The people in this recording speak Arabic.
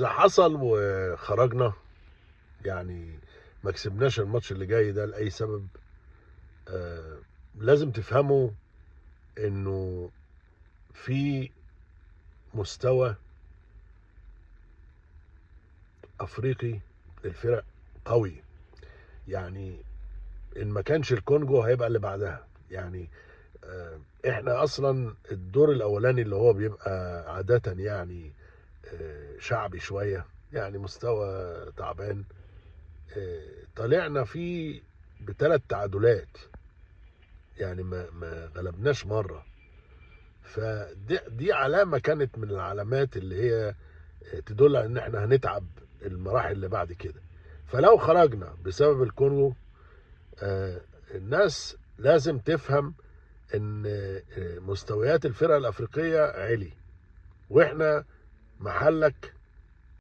إذا حصل وخرجنا، يعني ما كسبناش الماتش اللي جاي ده لأي سبب، لازم تفهموا إنه في مستوى أفريقي للفرق قوي. يعني إن ما كانش الكونجو هيبقى اللي بعدها. يعني إحنا أصلا الدور الأولاني اللي هو بيبقى عادة يعني شعبي شوية، يعني مستوى تعبان. طلعنا فيه بثلاث تعادلات، يعني ما غلبناش مره. فدي علامه كانت من العلامات اللي هي تدل على ان احنا هنتعب المراحل اللي بعد كده. فلو خرجنا بسبب الكونغو، الناس لازم تفهم ان مستويات الفرق الافريقيه عالي، واحنا محلك